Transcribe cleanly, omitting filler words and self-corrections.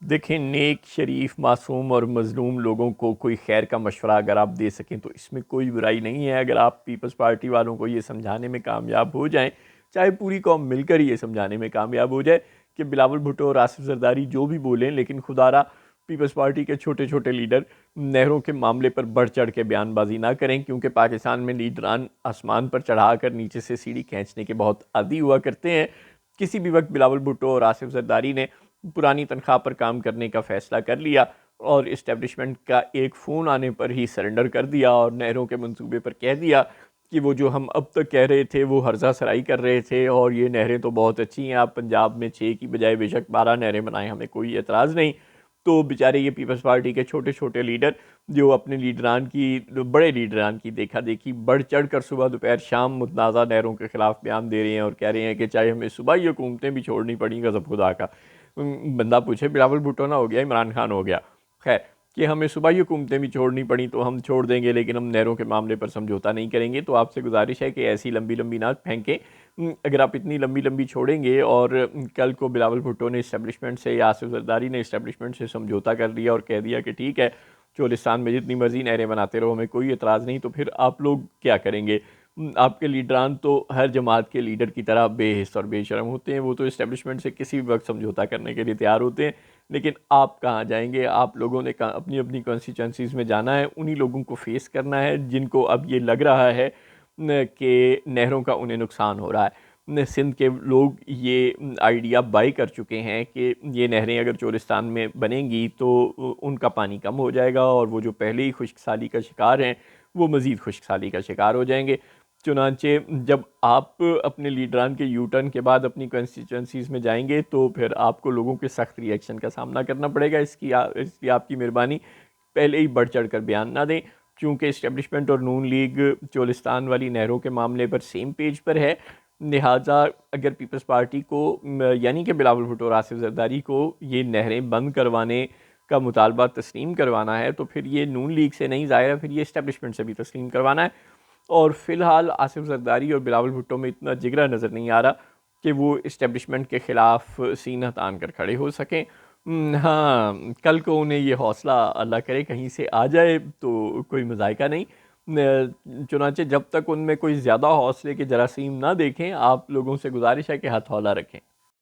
دیکھیں، نیک، شریف، معصوم اور مظلوم لوگوں کو کوئی خیر کا مشورہ اگر آپ دے سکیں تو اس میں کوئی برائی نہیں ہے۔ اگر آپ پیپلز پارٹی والوں کو یہ سمجھانے میں کامیاب ہو جائیں، چاہے پوری قوم مل کر یہ سمجھانے میں کامیاب ہو جائے کہ بلاول بھٹو اور آصف زرداری جو بھی بولیں، لیکن خدا را پیپلز پارٹی کے چھوٹے چھوٹے لیڈر نہروں کے معاملے پر بڑھ چڑھ کے بیان بازی نہ کریں، کیونکہ پاکستان میں لیڈران آسمان پر چڑھا کر نیچے سے سیڑھی کھینچنے کے بہت عادی ہوا کرتے ہیں۔ کسی بھی وقت بلاول بھٹو اور آصف زرداری نے پرانی تنخواہ پر کام کرنے کا فیصلہ کر لیا اور اسٹیبلشمنٹ کا ایک فون آنے پر ہی سرنڈر کر دیا اور نہروں کے منصوبے پر کہہ دیا کہ وہ جو ہم اب تک کہہ رہے تھے وہ ہرزہ سرائی کر رہے تھے، اور یہ نہریں تو بہت اچھی ہیں، آپ پنجاب میں 6 کی بجائے بے شک 12 نہریں بنائیں، ہمیں کوئی اعتراض نہیں۔ تو بیچارے یہ پیپلز پارٹی کے چھوٹے چھوٹے لیڈر جو اپنے لیڈران کی، بڑے لیڈران کی دیکھا دیکھی بڑھ چڑھ کر صبح دوپہر شام متنازع نہروں کے خلاف بیان دے رہے ہیں اور کہہ رہے ہیں کہ چاہے ہمیں صبح ہی حکومتیں بھی چھوڑنی پڑیں، غضب خدا کا۔ بندہ پوچھے بلاول بھٹو نہ ہو گیا عمران خان ہو گیا، خیر، کہ ہمیں صبح ہی حکومتیں بھی چھوڑنی پڑیں تو ہم چھوڑ دیں گے، لیکن ہم نہروں کے معاملے پر سمجھوتا نہیں کریں گے۔ تو آپ سے گزارش ہے کہ ایسی لمبی لمبی نہ پھینکیں۔ اگر آپ اتنی لمبی لمبی چھوڑیں گے اور کل کو بلاول بھٹو نے اسٹیبلشمنٹ سے یا آصف زرداری نے اسٹیبلشمنٹ سے سمجھوتا کر لیا اور کہہ دیا کہ ٹھیک ہے چولستان میں جتنی مرضی نہریں بناتے رہو، ہمیں کوئی اعتراض نہیں، تو پھر آپ لوگ کیا کریں گے؟ آپ کے لیڈران تو ہر جماعت کے لیڈر کی طرح بے حس اور بے شرم ہوتے ہیں، وہ تو اسٹیبلشمنٹ سے کسی بھی وقت سمجھوتا کرنے کے لیے تیار ہوتے ہیں، لیکن آپ کہاں جائیں گے؟ آپ لوگوں نے اپنی اپنی کانسٹیچوئنسیز میں جانا ہے، انہی لوگوں کو فیس کرنا ہے جن کو اب یہ لگ رہا ہے کہ نہروں کا انہیں نقصان ہو رہا ہے۔ سندھ کے لوگ یہ آئیڈیا بائی کر چکے ہیں کہ یہ نہریں اگر چولستان میں بنیں گی تو ان کا پانی کم ہو جائے گا، اور وہ جو پہلے ہی خشک سالی کا شکار ہیں وہ مزید خشک سالی کا شکار ہو جائیں گے۔ چنانچہ جب آپ اپنے لیڈران کے یو ٹرن کے بعد اپنی کانسٹیچوئنسیز میں جائیں گے تو پھر آپ کو لوگوں کے سخت ری ایکشن کا سامنا کرنا پڑے گا۔ اس کی آپ کی مہربانی پہلے ہی بڑھ چڑھ کر بیان نہ دیں، چونکہ اسٹیبلشمنٹ اور نون لیگ چولستان والی نہروں کے معاملے پر سیم پیج پر ہے، لہٰذا اگر پیپلز پارٹی کو یعنی کہ بلاول بھٹو اور آصف زرداری کو یہ نہریں بند کروانے کا مطالبہ تسلیم کروانا ہے تو پھر یہ نون لیگ سے نہیں، ظاہر ہے پھر یہ اسٹیبلشمنٹ سے بھی تسلیم کروانا ہے۔ اور فی الحال آصف زرداری اور بلاول بھٹو میں اتنا جگرا نظر نہیں آ رہا کہ وہ اسٹیبلشمنٹ کے خلاف سینہ تان کر کھڑے ہو سکیں۔ ہاں، کل کو انہیں یہ حوصلہ اللہ کرے کہیں سے آ جائے تو کوئی مذائقہ نہیں، چنانچہ جب تک ان میں کوئی زیادہ حوصلے کے جراثیم نہ دیکھیں، آپ لوگوں سے گزارش ہے کہ ہتھ ہولہ رکھیں۔